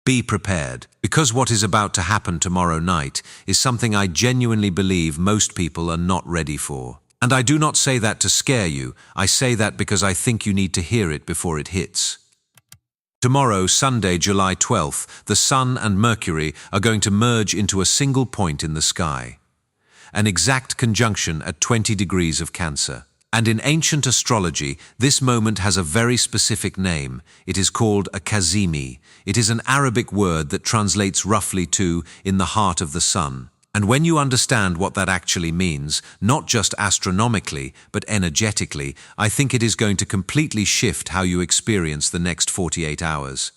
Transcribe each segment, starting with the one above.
Be prepared, because what is about to happen tomorrow night is something I genuinely believe most people are not ready for. And I do not say that to scare you, I say that because I think you need to hear it before it hits. Tomorrow, Sunday, July 12th, the Sun and Mercury are going to merge into a single point in the sky. An exact conjunction at 20 degrees of Cancer. And in ancient astrology, this moment has a very specific name. It is called a Cazimi. It is an Arabic word that translates roughly to "in the heart of the sun." And when you understand what that actually means, not just astronomically, but energetically, I think it is going to completely shift how you experience the next 48 hours.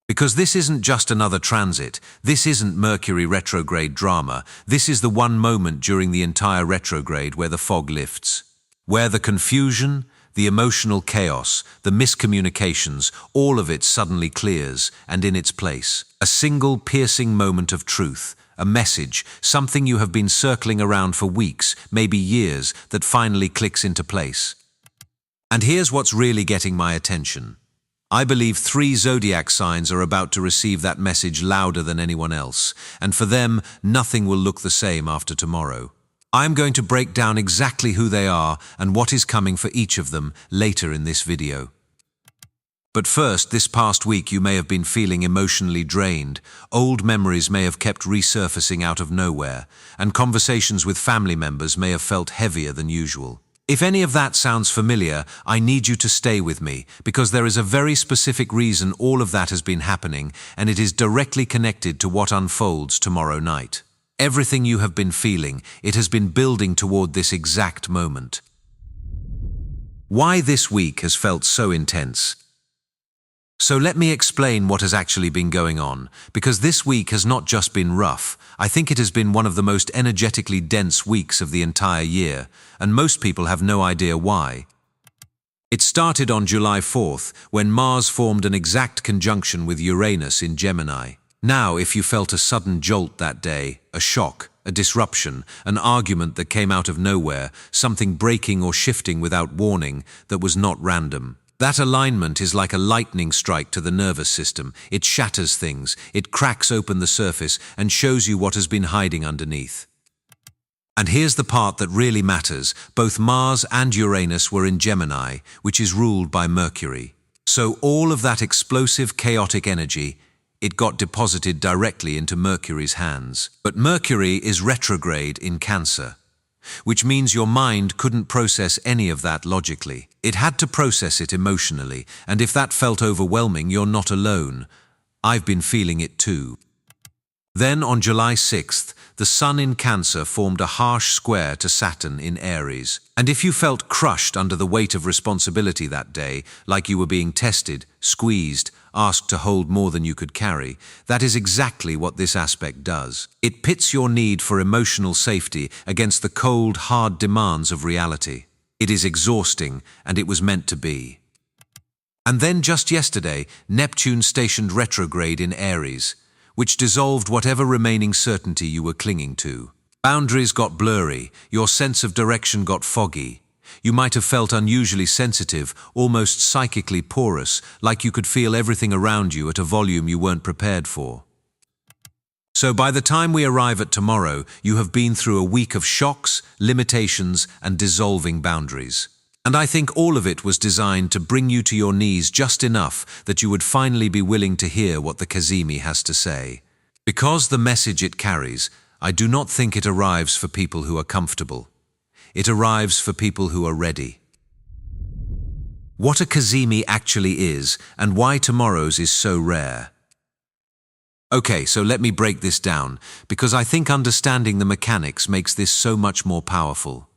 Because this isn't just another transit, this isn't Mercury retrograde drama, this is the one moment during the entire retrograde where the fog lifts. Where the confusion, the emotional chaos, the miscommunications, all of it suddenly clears, and in its place, a single piercing moment of truth, a message, something you have been circling around for weeks, maybe years, that finally clicks into place. And here's what's really getting my attention. I believe 3 zodiac signs are about to receive that message louder than anyone else, and for them, nothing will look the same after tomorrow. I'm going to break down exactly who they are and what is coming for each of them later in this video. But first, this past week you may have been feeling emotionally drained, old memories may have kept resurfacing out of nowhere, and conversations with family members may have felt heavier than usual. If any of that sounds familiar, I need you to stay with me, because there is a very specific reason all of that has been happening, and it is directly connected to what unfolds tomorrow night. Everything you have been feeling, it has been building toward this exact moment. Why this week has felt so intense? So let me explain what has actually been going on, because this week has not just been rough, I think it has been one of the most energetically dense weeks of the entire year, and most people have no idea why. It started on July 4th, when Mars formed an exact conjunction with Uranus in Gemini. Now, if you felt a sudden jolt that day, a shock, a disruption, an argument that came out of nowhere, something breaking or shifting without warning that was not random, that alignment is like a lightning strike to the nervous system. It shatters things, it cracks open the surface and shows you what has been hiding underneath. And here's the part that really matters. Both Mars and Uranus were in Gemini, which is ruled by Mercury. So all of that explosive, chaotic energy, it got deposited directly into Mercury's hands. But Mercury is retrograde in Cancer, which means your mind couldn't process any of that logically. It had to process it emotionally, and if that felt overwhelming, you're not alone. I've been feeling it too. Then on July 6th, the Sun in Cancer formed a harsh square to Saturn in Aries. And if you felt crushed under the weight of responsibility that day, like you were being tested, squeezed, asked to hold more than you could carry, that is exactly what this aspect does. It pits your need for emotional safety against the cold, hard demands of reality. It is exhausting, and it was meant to be. And then just yesterday, Neptune stationed retrograde in Aries, which dissolved whatever remaining certainty you were clinging to. Boundaries got blurry, your sense of direction got foggy. You might have felt unusually sensitive, almost psychically porous, like you could feel everything around you at a volume you weren't prepared for. So by the time we arrive at tomorrow, you have been through a week of shocks, limitations, and dissolving boundaries. And I think all of it was designed to bring you to your knees just enough that you would finally be willing to hear what the Cazimi has to say. Because the message it carries, I do not think it arrives for people who are comfortable. It arrives for people who are ready. What a Cazimi actually is, and why tomorrow's is so rare. Okay, so let me break this down, because I think understanding the mechanics makes this so much more powerful.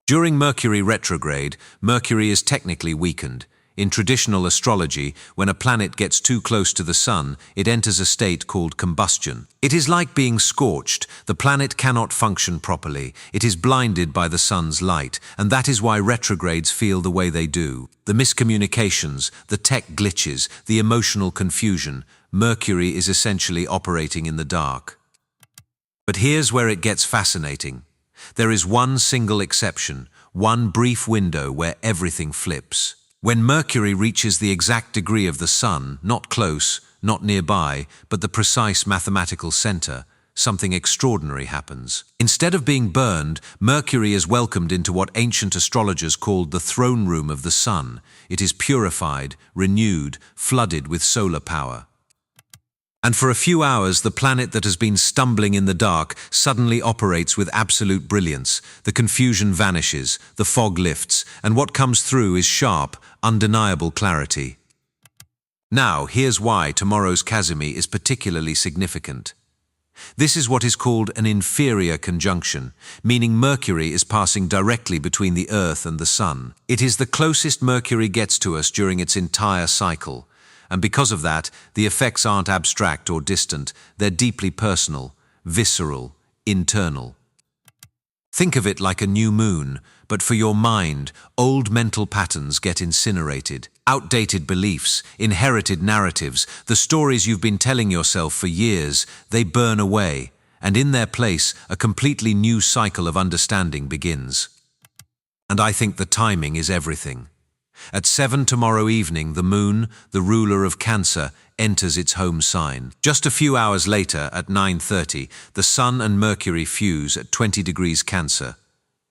During Mercury retrograde, Mercury is technically weakened. In traditional astrology, when a planet gets too close to the Sun, it enters a state called combustion. It is like being scorched. The planet cannot function properly. It is blinded by the Sun's light, and that is why retrogrades feel the way they do. The miscommunications, the tech glitches, the emotional confusion. Mercury is essentially operating in the dark. But here's where it gets fascinating. There is one single exception, one brief window where everything flips. When Mercury reaches the exact degree of the Sun, not close, not nearby, but the precise mathematical center, something extraordinary happens. Instead of being burned, Mercury is welcomed into what ancient astrologers called the throne room of the Sun. It is purified, renewed, flooded with solar power. And for a few hours, the planet that has been stumbling in the dark suddenly operates with absolute brilliance. The confusion vanishes, the fog lifts, and what comes through is sharp, undeniable clarity. Now, here's why tomorrow's Cazimi is particularly significant. This is what is called an inferior conjunction, meaning Mercury is passing directly between the Earth and the Sun. It is the closest Mercury gets to us during its entire cycle. And because of that, the effects aren't abstract or distant, they're deeply personal, visceral, internal. Think of it like a new moon, but for your mind, old mental patterns get incinerated. Outdated beliefs, inherited narratives, the stories you've been telling yourself for years, they burn away, and in their place, a completely new cycle of understanding begins. And I think the timing is everything. At 7 tomorrow evening, the moon, the ruler of Cancer, enters its home sign. Just a few hours later, at 9:30, the Sun and Mercury fuse at 20 degrees Cancer.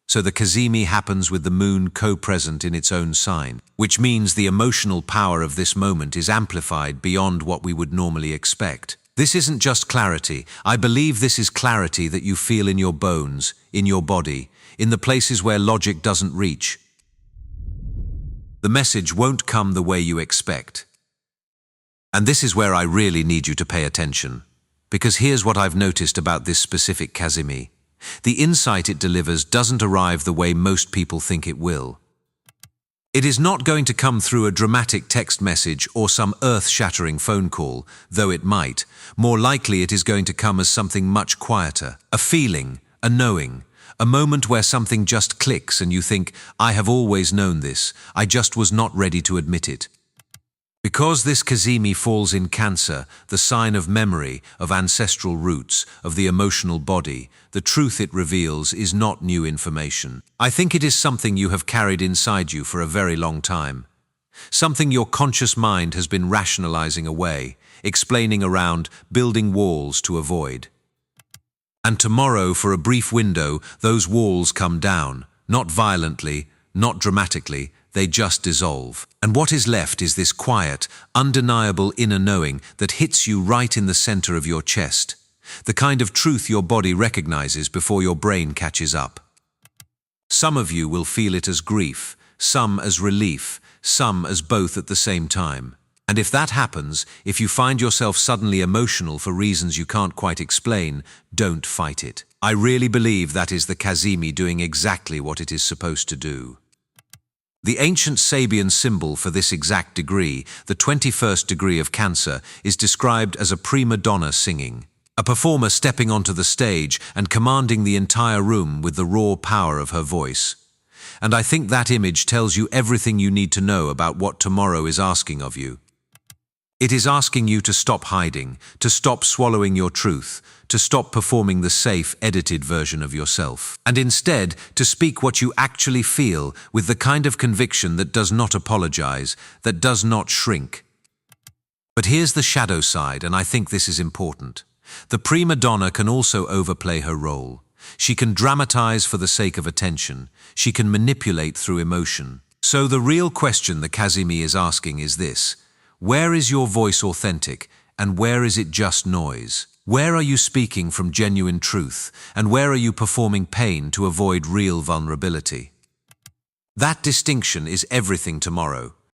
So the Cazimi happens with the moon co-present in its own sign, which means the emotional power of this moment is amplified beyond what we would normally expect. This isn't just clarity. I believe this is clarity that you feel in your bones, in your body, in the places where logic doesn't reach. The message won't come the way you expect. And this is where I really need you to pay attention. Because here's what I've noticed about this specific Cazimi. The insight it delivers doesn't arrive the way most people think it will. It is not going to come through a dramatic text message or some earth-shattering phone call, though it might. More likely it is going to come as something much quieter. A feeling, a knowing. A moment where something just clicks and you think, I have always known this, I just was not ready to admit it. Because this Cazimi falls in Cancer, the sign of memory, of ancestral roots, of the emotional body, the truth it reveals is not new information. I think it is something you have carried inside you for a very long time. Something your conscious mind has been rationalizing away, explaining around, building walls to avoid. And tomorrow, for a brief window, those walls come down, not violently, not dramatically, they just dissolve. And what is left is this quiet, undeniable inner knowing that hits you right in the center of your chest, the kind of truth your body recognizes before your brain catches up. Some of you will feel it as grief, some as relief, some as both at the same time. And if that happens, if you find yourself suddenly emotional for reasons you can't quite explain, don't fight it. I really believe that is the Cazimi doing exactly what it is supposed to do. The ancient Sabian symbol for this exact degree, the 21st degree of Cancer, is described as a prima donna singing. A performer stepping onto the stage and commanding the entire room with the raw power of her voice. And I think that image tells you everything you need to know about what tomorrow is asking of you. It is asking you to stop hiding, to stop swallowing your truth, to stop performing the safe, edited version of yourself, and instead to speak what you actually feel with the kind of conviction that does not apologize, that does not shrink. But here's the shadow side, and I think this is important. The prima donna can also overplay her role. She can dramatize for the sake of attention. She can manipulate through emotion. So the real question the Cazimi is asking is this. Where is your voice authentic, and where is it just noise? Where are you speaking from genuine truth, and where are you performing pain to avoid real vulnerability? That distinction is everything tomorrow.